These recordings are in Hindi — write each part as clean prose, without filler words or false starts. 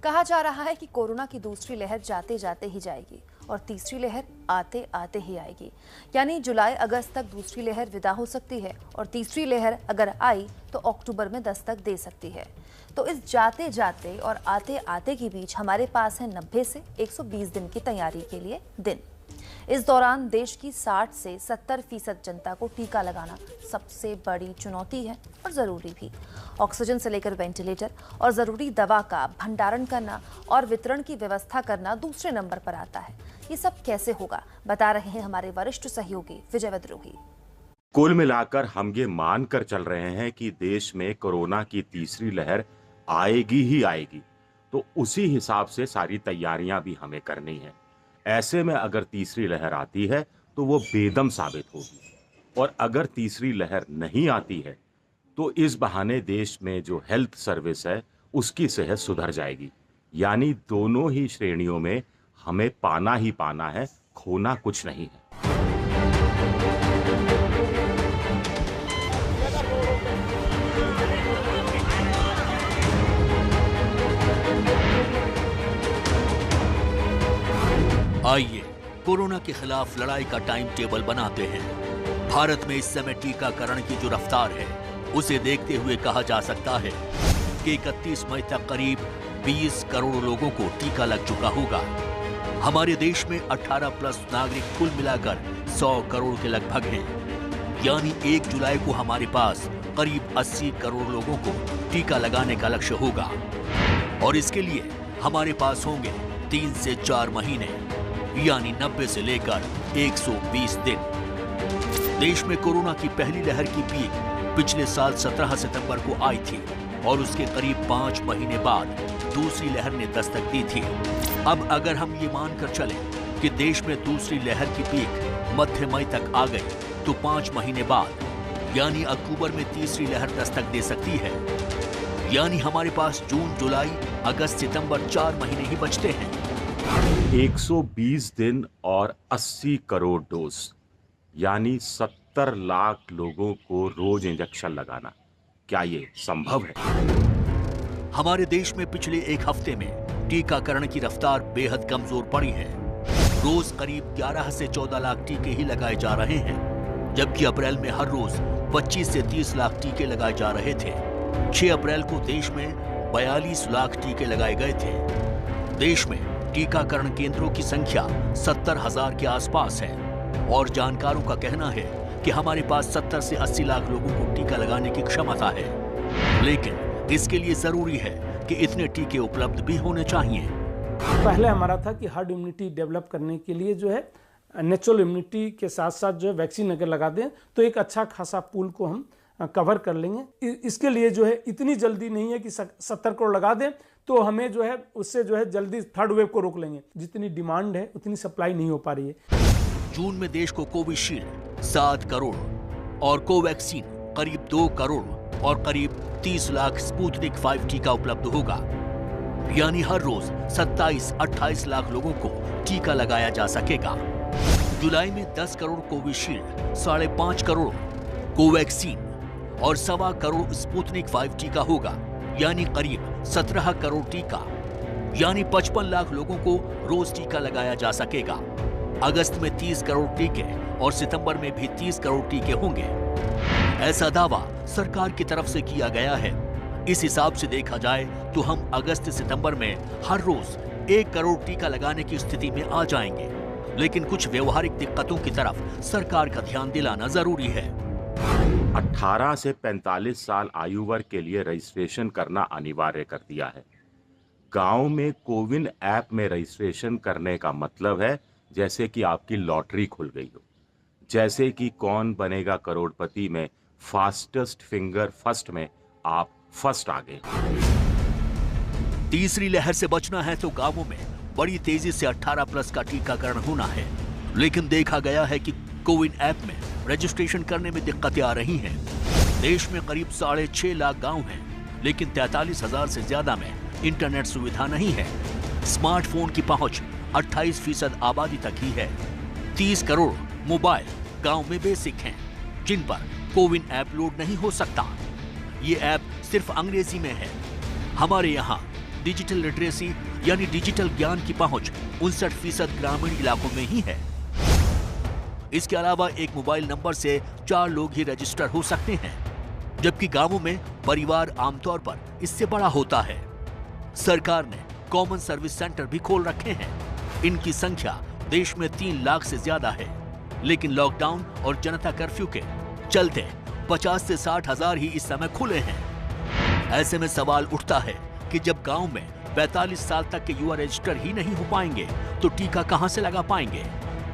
कहा जा रहा है कि कोरोना की दूसरी लहर जाते जाते ही जाएगी और तीसरी लहर आते आते ही आएगी। यानी जुलाई अगस्त तक दूसरी लहर विदा हो सकती है और तीसरी लहर अगर आई तो अक्टूबर में दस्तक दे सकती है। तो इस जाते जाते और आते आते के बीच हमारे पास है 90 से 120 दिन की तैयारी के लिए दिन। इस दौरान देश की 60 से 70% जनता को टीका लगाना सबसे बड़ी चुनौती है और जरूरी भी। ऑक्सीजन से लेकर वेंटिलेटर और जरूरी दवा का भंडारण करना और वितरण की व्यवस्था करना दूसरे नंबर पर आता है। ये सब कैसे होगा, बता रहे हैं हमारे वरिष्ठ सहयोगी विजय विद्रोही। कुल मिलाकर हम ये मान कर चल रहे हैं कि देश में कोरोना की तीसरी लहर आएगी ही आएगी, तो उसी हिसाब से सारी तैयारियां भी हमें करनी है। ऐसे में अगर तीसरी लहर आती है तो वो बेदम साबित होगी, और अगर तीसरी लहर नहीं आती है तो इस बहाने देश में जो हेल्थ सर्विस है उसकी सेहत सुधर जाएगी। यानी दोनों ही श्रेणियों में हमें पाना ही पाना है, खोना कुछ नहीं है। आइए कोरोना के खिलाफ लड़ाई का टाइम टेबल बनाते हैं। भारत में इस समय टीकाकरण की जो रफ्तार है उसे देखते हुए कहा जा सकता है कि 31 मई तक करीब 20 करोड़ लोगों को टीका लग चुका होगा। हमारे देश में 18 प्लस नागरिक कुल मिलाकर 100 करोड़ के लगभग हैं। यानी 1 जुलाई को हमारे पास करीब 80 करोड़ लोगों को टीका लगाने का लक्ष्य होगा और इसके लिए हमारे पास होंगे 3 से 4 महीने, यानी 90 से लेकर 120 दिन। देश में कोरोना की पहली लहर की पीक पिछले साल 17 सितंबर को आई थी और उसके करीब 5 महीने बाद दूसरी लहर ने दस्तक दी थी। अब अगर हम ये मानकर चलें कि देश में दूसरी लहर की पीक मध्य मई तक आ गई तो 5 महीने बाद यानी अक्टूबर में तीसरी लहर दस्तक दे सकती है। यानी हमारे पास जून, जुलाई, अगस्त, सितंबर 4 महीने ही बचते हैं। 120 दिन और 80 करोड़ डोज, यानी 70 लाख लोगों को रोज इंजेक्शन लगाना, क्या ये संभव है? हमारे देश में पिछले एक हफ्ते में टीकाकरण की रफ्तार बेहद कमजोर पड़ी है। रोज करीब 11 से 14 लाख टीके ही लगाए जा रहे हैं, जबकि अप्रैल में हर रोज 25 से 30 लाख टीके लगाए जा रहे थे। 6 अप्रैल को देश में 42 लाख टीके लगाए गए थे। देश में टीकाकरण केंद्रों की संख्या 70,000 के आसपास है और जानकारों का कहना है कि हमारे पास 70 से 80 लाख लोगों को टीका लगाने की क्षमता है। लेकिन इसके लिए जरूरी है कि इतने टीके उपलब्ध भी होने चाहिए। पहले हमारा था कि हर्ड इम्यूनिटी डेवलप करने के लिए जो है नेचुरल इम्यूनिटी के साथ साथ जो है वैक्सीन अगर लगा दें तो एक अच्छा खासा पूल को हम कवर कर लेंगे। इसके लिए जो है इतनी जल्दी नहीं है कि 70 करोड़ लगा दें तो हमें जो है उससे जो है जल्दी थर्ड वेव को रोक लेंगे। जितनी डिमांड है उतनी सप्लाई नहीं हो पा रही है। जून में देश को कोविशील्ड 7 करोड़ और कोवैक्सीन करीब 2 करोड़ और करीब 30 लाख स्पुतनिक 5 टीका उपलब्ध होगा। यानी हर रोज 27-28 लाख लोगों को टीका लगाया जा सकेगा। जुलाई में 10 करोड़ कोविशील्ड, 5.5 करोड़ कोवैक्सीन और 1.25 करोड़ स्पुतनिक 5 टीका होगा, यानी करीब 17 करोड़ टीका, यानी 55 लाख लोगों को रोज टीका लगाया जा सकेगा। अगस्त में 30 करोड़ टीके और सितंबर में भी 30 करोड़ टीके होंगे, ऐसा दावा सरकार की तरफ से किया गया है। इस हिसाब से देखा जाए तो हम अगस्त सितंबर में हर रोज 1 करोड़ टीका लगाने की स्थिति में आ जाएंगे। लेकिन कुछ व्यवहारिक दिक्कतों की तरफ सरकार का ध्यान दिलाना जरूरी है। 18 से 45 साल आयु वर्ग के लिए रजिस्ट्रेशन करना अनिवार्य कर दिया है। गांव में कोविन ऐप में रजिस्ट्रेशन करने का मतलब है जैसे कि आपकी लॉटरी खुल गई हो, जैसे कि कौन बनेगा करोड़पति में फास्टेस्ट फिंगर फर्स्ट में आप फर्स्ट आ गए। तीसरी लहर से बचना है तो गांवों में बड़ी तेजी से 18 प्लस का टीकाकरण होना है। लेकिन देखा गया है कि कोविन ऐप में रजिस्ट्रेशन करने में दिक्कतें आ रही हैं। देश में करीब 6.5 लाख गांव हैं, लेकिन 43,000 से ज्यादा में इंटरनेट सुविधा नहीं है। स्मार्टफोन की पहुंच 28% आबादी तक ही है। 30 करोड़ मोबाइल गांव में बेसिक हैं, जिन पर कोविन ऐप लोड नहीं हो सकता। ये ऐप सिर्फ अंग्रेजी में है। हमारे यहाँ डिजिटल लिटरेसी यानी डिजिटल ज्ञान की पहुंच 59% ग्रामीण इलाकों में ही है। इसके अलावा एक मोबाइल नंबर से 4 लोग ही रजिस्टर हो सकते हैं, जबकि गांवों में परिवार आमतौर पर इससे बड़ा होता है। सरकार ने कॉमन सर्विस सेंटर भी खोल रखे हैं। इनकी संख्या देश में 3 लाख से ज्यादा है, लेकिन लॉकडाउन और जनता कर्फ्यू के चलते 50 से 60 हजार ही इस समय खुले हैं। ऐसे में सवाल उठता है कि जब गांव में 45 साल तक के युवा रजिस्टर ही नहीं हो पाएंगे तो टीका कहां से लगा पाएंगे।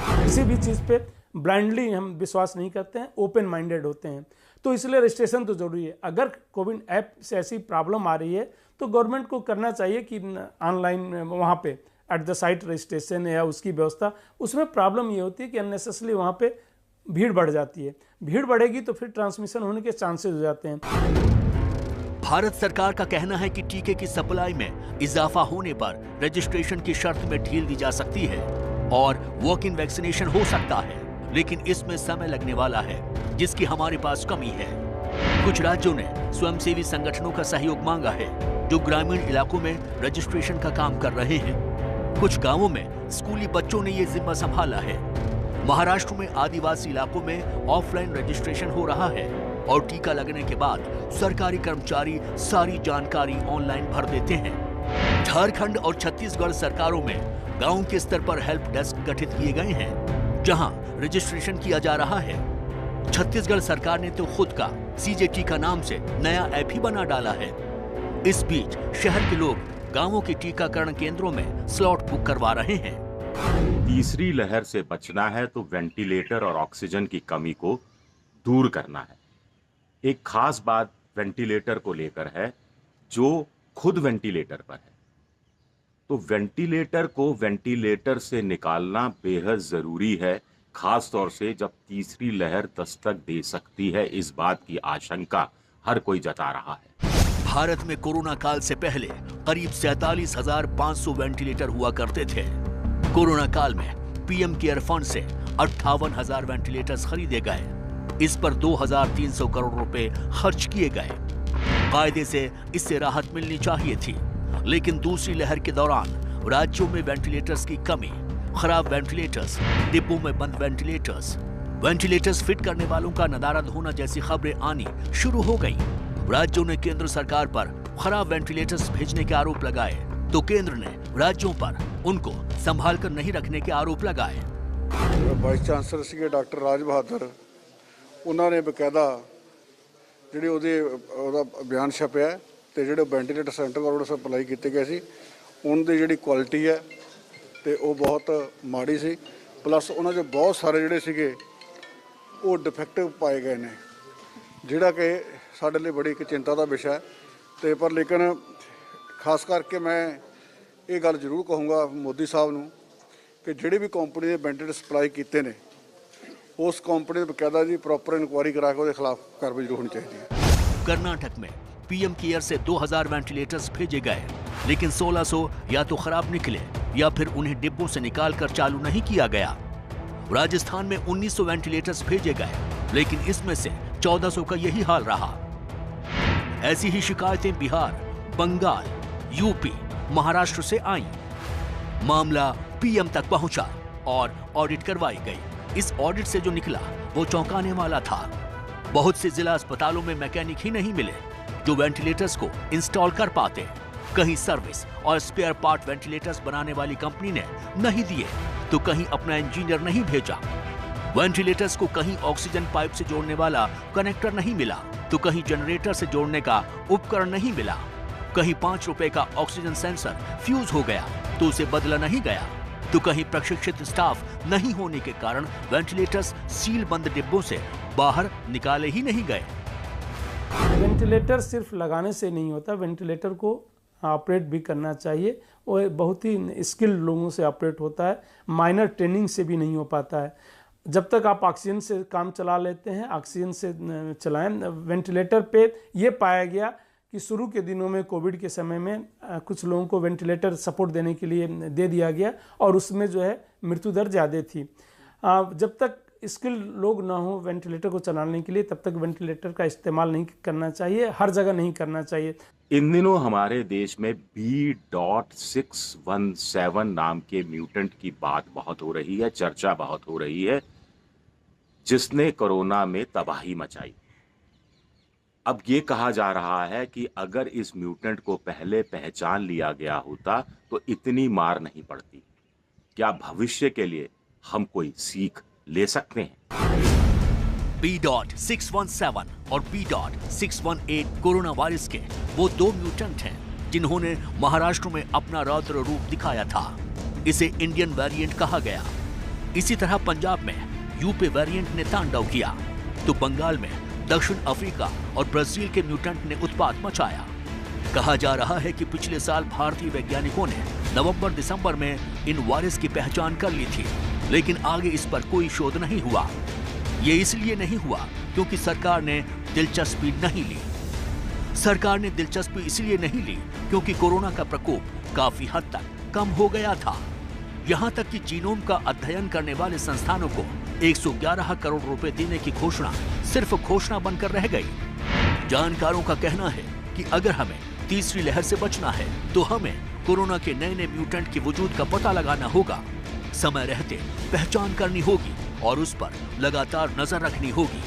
किसी भी चीज़ पे ब्लाइंडली हम विश्वास नहीं करते हैं, ओपन माइंडेड होते हैं, तो इसलिए रजिस्ट्रेशन तो जरूरी है। अगर कोविन ऐप से ऐसी प्रॉब्लम आ रही है तो गवर्नमेंट को करना चाहिए कि ऑनलाइन वहाँ पे एट द साइट रजिस्ट्रेशन या उसकी व्यवस्था। उसमें प्रॉब्लम ये होती है कि अननेसेसरली वहाँ पे भीड़ बढ़ जाती है। भीड़ बढ़ेगी तो फिर ट्रांसमिशन होने के चांसेस हो जाते हैं। भारत सरकार का कहना है कि टीके की सप्लाई में इजाफा होने पर रजिस्ट्रेशन की शर्त में ढील दी जा सकती है और वॉक इन वैक्सीनेशन हो सकता है, लेकिन इसमें समय लगने वाला है, जिसकी हमारे पास कमी है। कुछ राज्यों ने स्वयंसेवी संगठनों का सहयोग मांगा है, जो ग्रामीण इलाकों में रजिस्ट्रेशन का काम कर रहे हैं। कुछ गांवों में स्कूली बच्चों ने ये जिम्मा संभाला है। महाराष्ट्र में आदिवासी इलाकों में ऑफलाइन रजिस्ट्रेशन हो रहा है और टीका लगने के बाद सरकारी कर्मचारी सारी जानकारी ऑनलाइन भर देते हैं। झारखंड और छत्तीसगढ़ सरकारों में गांव के स्तर पर हेल्प डेस्क गठित किए गए हैं, जहां रजिस्ट्रेशन किया जा रहा है। छत्तीसगढ़ सरकार ने तो खुद का सीजे टीका नाम से नया ऐप ही बना डाला है। इस बीच शहर के लोग गांवों के टीकाकरण केंद्रों में स्लॉट बुक करवा रहे हैं। तीसरी लहर से बचना है तो वेंटिलेटर और ऑक्सीजन की कमी को दूर करना है। एक खास बात वेंटिलेटर को लेकर है, जो खुद वेंटिलेटर पर है, तो वेंटिलेटर को वेंटिलेटर से निकालना बेहद जरूरी है, खास तौर से जब तीसरी लहर दस्तक दे सकती है। इस बात की आशंका हर कोई जता रहा है। भारत में कोरोना काल से पहले करीब 47,500 वेंटिलेटर हुआ करते थे। कोरोना काल में पीएम केयर फंड से 58,000 वेंटिलेटर्स खरीदे गए। इस पर 2,300 करोड़ रुपए खर्च किए गए। कायदे से इससे राहत मिलनी चाहिए थी, लेकिन दूसरी लहर के दौरान राज्यों में वेंटिलेटर्स की कमी, खराब वेंटिलेटर्स, डिब्बों में बंद वेंटिलेटर्स फिट करने वालों का नदारद होना जैसी खबरें आनी शुरू हो गई। राज्यों ने केंद्र सरकार पर खराब वेंटिलेटर्स भेजने के आरोप लगाए, तो केंद्र ने राज्यों पर उनको संभाल कर नहीं रखने के आरोप लगाए। वाइस चांसलर सीगे डॉक्टर राज बहादुर, उन्होंने बकायदा ਜਿਹੜੀ ਉਹਦਾ ਬਿਆਨ ਛਪਿਆ ਤੇ ਜਿਹੜੇ ਵੈਂਟੀਲੇਟਰ ਸੈਂਟਰ ਵੱਲੋਂ ਸਪਲਾਈ ਕੀਤੇ ਗਏ ਸੀ ਉਹਨਾਂ ਦੀ ਜਿਹੜੀ ਕੁਆਲਿਟੀ ਹੈ ਤੇ ਉਹ ਬਹੁਤ ਮਾੜੀ ਸੀ। ਪਲੱਸ ਉਹਨਾਂ 'ਚ ਬਹੁਤ ਸਾਰੇ ਜਿਹੜੇ ਸੀਗੇ ਉਹ ਡਿਫੈਕਟਿਵ ਪਾਏ ਗਏ ਨੇ, ਜਿਹੜਾ ਕਿ ਸਾਡੇ ਲਈ ਬੜੀ ਇੱਕ ਚਿੰਤਾ ਦਾ ਵਿਸ਼ਾ ਹੈ। ਤੇ ਪਰ ਲੇਕਿਨ ਖਾਸ ਕਰਕੇ ਮੈਂ ਇਹ ਗੱਲ ਜ਼ਰੂਰ ਕਹੂੰਗਾ ਮੋਦੀ ਸਾਹਿਬ ਨੂੰ ਕਿ ਜਿਹੜੀ ਵੀ ਕੰਪਨੀ ਦੇ ਵੈਂਟੀਲੇਟਰ ਸਪਲਾਈ ਕੀਤੇ ਨੇ उस कंपनी ने बकायदा जी प्रॉपर इंक्वायरी करा के उसके खिलाफ कार्रवाई जरूर होनी चाहिए। कर्नाटक में पीएम केयर से 2,000 वेंटिलेटर्स भेजे गए, लेकिन 1,600 या तो खराब निकले या फिर उन्हें डिब्बों से निकालकर चालू नहीं किया गया। राजस्थान में 1,900 वेंटिलेटर्स भेजे गए, लेकिन इसमें से 1,400 का यही हाल रहा। ऐसी ही शिकायतें बिहार, बंगाल, यूपी, महाराष्ट्र से आईं। मामला पीएम तक पहुंचा और ऑडिट करवाई गई। इस ऑडिट से जो निकला वो चौंकाने वाला था। बहुत से जिला अस्पतालों में मैकेनिक ही नहीं मिले जो वेंटिलेटर्स को इंस्टॉल कर पाते। कहीं सर्विस और स्पेयर पार्ट वेंटिलेटर्स बनाने वाली कंपनी ने नहीं दिए, तो कहीं अपना इंजीनियर नहीं भेजा। वेंटिलेटर्स को कहीं ऑक्सीजन पाइप से जोड़ने वाला कनेक्टर नहीं मिला, तो कहीं जनरेटर से जोड़ने का उपकरण नहीं मिला। कहीं 5 रुपए का ऑक्सीजन सेंसर फ्यूज हो गया तो उसे बदला नहीं गया, तो कहीं प्रशिक्षित स्टाफ नहीं होने के कारण वेंटिलेटर्स सील बंद डिब्बों से बाहर निकाले ही नहीं गए। वेंटिलेटर सिर्फ लगाने से नहीं होता, वेंटिलेटर को ऑपरेट भी करना चाहिए और बहुत ही स्किल्ड लोगों से ऑपरेट होता है, माइनर ट्रेनिंग से भी नहीं हो पाता है। जब तक आप ऑक्सीजन से काम चला लेते हैं, ऑक्सीजन से चलाएं। वेंटिलेटर पे ये पाया गया कि शुरू के दिनों में कोविड के समय में कुछ लोगों को वेंटिलेटर सपोर्ट देने के लिए दे दिया गया और उसमें जो है मृत्यु दर ज़्यादा थी। जब तक स्किल्ड लोग ना हो वेंटिलेटर को चलाने के लिए, तब तक वेंटिलेटर का इस्तेमाल नहीं करना चाहिए, हर जगह नहीं करना चाहिए। इन दिनों हमारे देश में B.617 नाम के म्यूटेंट की बात बहुत हो रही है, चर्चा बहुत हो रही है, जिसने कोरोना में तबाही मचाई। अब ये कहा जा रहा है कि अगर इस म्यूटेंट को पहले पहचान लिया गया होता तो इतनी मार नहीं पड़ती। क्या भविष्य के लिए हम कोई सीख ले सकते हैं? B.617 और B.618 कोरोना वायरस के वो दो म्यूटेंट हैं जिन्होंने महाराष्ट्र में अपना रौद्र रूप दिखाया था। इसे इंडियन वेरिएंट कहा गया। इसी तरह पंजाब में यूपी वेरिएंट ने तांडव किया, तो बंगाल में दक्षिण अफ्रीका और ब्राजील के म्यूटेंट ने उत्पात मचाया। कहा जा रहा है कि पिछले साल भारतीय वैज्ञानिकों ने नवंबर-दिसंबर में इन वायरस की पहचान कर ली थी, लेकिन आगे इस पर कोई शोध नहीं हुआ। ये इसलिए नहीं हुआ क्योंकि सरकार ने दिलचस्पी नहीं ली। सरकार ने दिलचस्पी इसलिए नहीं ली क्योंकि कोरोना का प्रकोप काफी हद तक कम हो गया था। यहाँ तक कि जीनोम का अध्ययन करने वाले संस्थानों को 111 करोड़ रुपए देने की घोषणा सिर्फ घोषणा बनकर रह गई। जानकारों का कहना है कि अगर हमें तीसरी लहर से बचना है तो हमें कोरोना के नए नए म्यूटेंट के वजूद का पता लगाना होगा, समय रहते पहचान करनी होगी और उस पर लगातार नजर रखनी होगी।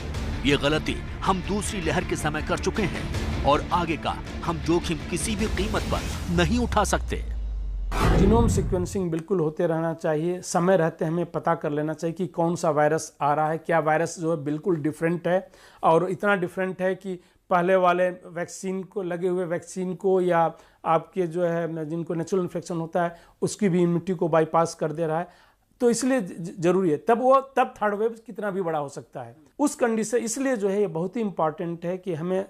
ये गलती हम दूसरी लहर के समय कर चुके हैं और आगे का हम जोखिम किसी भी कीमत पर नहीं उठा सकते। जीनोम सीक्वेंसिंग बिल्कुल होते रहना चाहिए, समय रहते हमें पता कर लेना चाहिए कि कौन सा वायरस आ रहा है, क्या वायरस जो है बिल्कुल डिफरेंट है और इतना डिफरेंट है कि पहले वाले वैक्सीन को लगे हुए वैक्सीन को या आपके जो है जिनको नेचुरल इन्फेक्शन होता है उसकी भी इम्यूनिटी को बाईपास कर दे रहा है। तो इसलिए जरूरी है, तब थर्ड वेव कितना भी बड़ा हो सकता है उस कंडीशन। इसलिए जो है ये बहुत ही इंपॉर्टेंट है कि हमें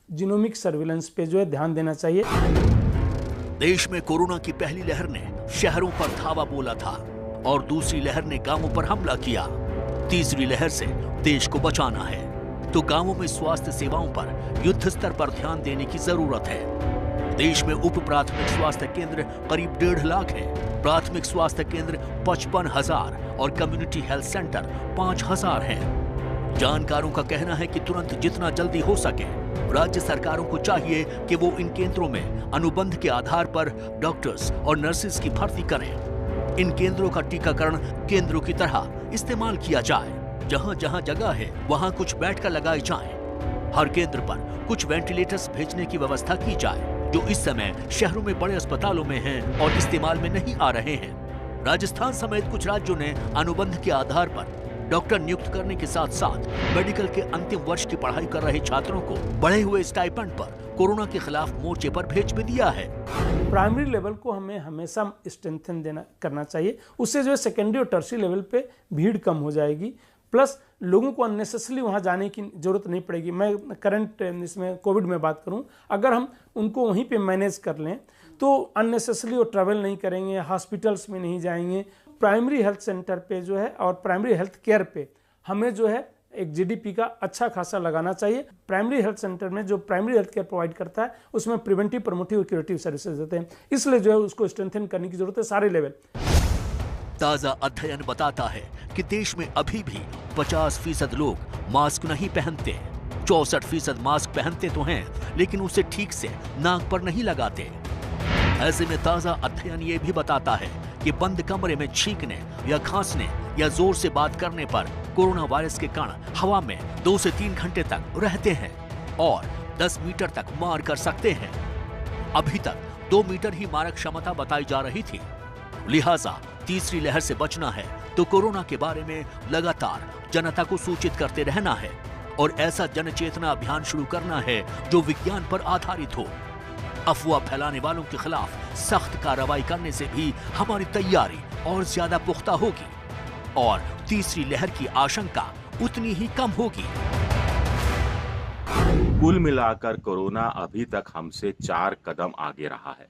जीनोमिक सर्विलेंस पे जो है ध्यान देना चाहिए। देश में कोरोना की पहली लहर ने शहरों पर धावा बोला था और दूसरी लहर ने गांवों पर हमला किया। तीसरी लहर से देश को बचाना है तो गांवों में स्वास्थ्य सेवाओं पर युद्ध स्तर पर ध्यान देने की जरूरत है। देश में उप प्राथमिक स्वास्थ्य केंद्र करीब 1.5 लाख है, प्राथमिक स्वास्थ्य केंद्र 55,000 और कम्युनिटी हेल्थ सेंटर 5,000 हैं। जानकारों का कहना है कि तुरंत जितना जल्दी हो सके राज्य सरकारों को चाहिए कि वो इन केंद्रों में अनुबंध के आधार पर डॉक्टर्स और नर्सेज की भर्ती करें। इन केंद्रों का टीकाकरण केंद्रों की तरह इस्तेमाल किया जाए। जहां जहां जगह है वहां कुछ बेड का लगाए जाएं। हर केंद्र पर कुछ वेंटिलेटर्स भेजने की व्यवस्था की जाए जो इस समय शहरों में बड़े अस्पतालों में हैं और इस्तेमाल में नहीं आ रहे हैं। राजस्थान समेत कुछ राज्यों ने अनुबंध के आधार पर डॉक्टर नियुक्त करने के साथ साथ मेडिकल के अंतिम वर्ष की पढ़ाई कर रहे छात्रों को बढ़े हुए स्टाइपेंड पर कोरोना के खिलाफ मोर्चे पर भेज भी दिया है। प्राइमरी लेवल को हमें हमेशा स्ट्रेंथन करना चाहिए, उससे जो है सेकेंडरी और टर्सरी लेवल पे भीड़ कम हो जाएगी, प्लस लोगों को अननेसेसरी वहाँ जाने की जरूरत नहीं पड़ेगी। मैं करंट इसमें कोविड में बात करूँ, अगर हम उनको वहीं पे मैनेज कर लें तो अननेसेसरी वो ट्रैवल नहीं करेंगे, हॉस्पिटल्स में नहीं जाएंगे। प्राइमरी हेल्थ सेंटर पे जो है और प्राइमरी हेल्थ केयर पे हमें जो है एक जीडीपी का अच्छा खासा लगाना चाहिए। प्राइमरी हेल्थ सेंटर में जो प्राइमरी हेल्थ केयर प्रोवाइड करता है उसमें प्रिवेंटिव, प्रमोटिव और क्यूरेटिव सर्विसेज देते हैं, इसलिए जो है उसको स्ट्रेंथन करने की जरूरत है सारे लेवल। ताजा अध्ययन बताता है कि देश में अभी भी 50% लोग मास्क नहीं पहनते। 64% मास्क पहनते तो हैं लेकिन उसे ठीक से नाक पर नहीं लगाते। ऐसे में ताजा अध्ययन ये भी बताता है कि बंद कमरे में छींकने या खांसने या जोर से बात करने पर कोरोना वायरस के कण हवा में 2 से 3 घंटे तक रहते हैं और 10 मीटर तक मार कर सकते हैं। अभी तक 2 मीटर ही मारक क्षमता बताई जा रही थी। लिहाजा तीसरी लहर से बचना है तो कोरोना के बारे में लगातार जनता को सूचित करते रहना है और ऐसा जनचेतना अभियान शुरू करना है जो विज्ञान पर आधारित हो। अफवाह फैलाने वालों के खिलाफ सख्त कार्रवाई करने से भी हमारी तैयारी और ज्यादा पुख्ता होगी और तीसरी लहर की आशंका उतनी ही कम होगी। कुल मिलाकर कोरोना अभी तक हमसे 4 कदम आगे रहा है,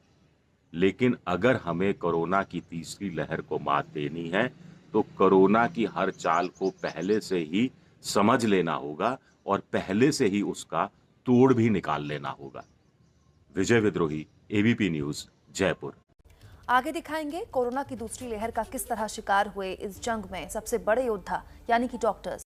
लेकिन अगर हमें कोरोना की तीसरी लहर को मात देनी है तो कोरोना की हर चाल को पहले से ही समझ लेना होगा और पहले से ही उसका तोड़ भी निकाल लेना होगा। विजय विद्रोही, एबीपी न्यूज, जयपुर। आगे दिखाएंगे कोरोना की दूसरी लहर का किस तरह शिकार हुए इस जंग में सबसे बड़े योद्धा यानी कि डॉक्टर्स।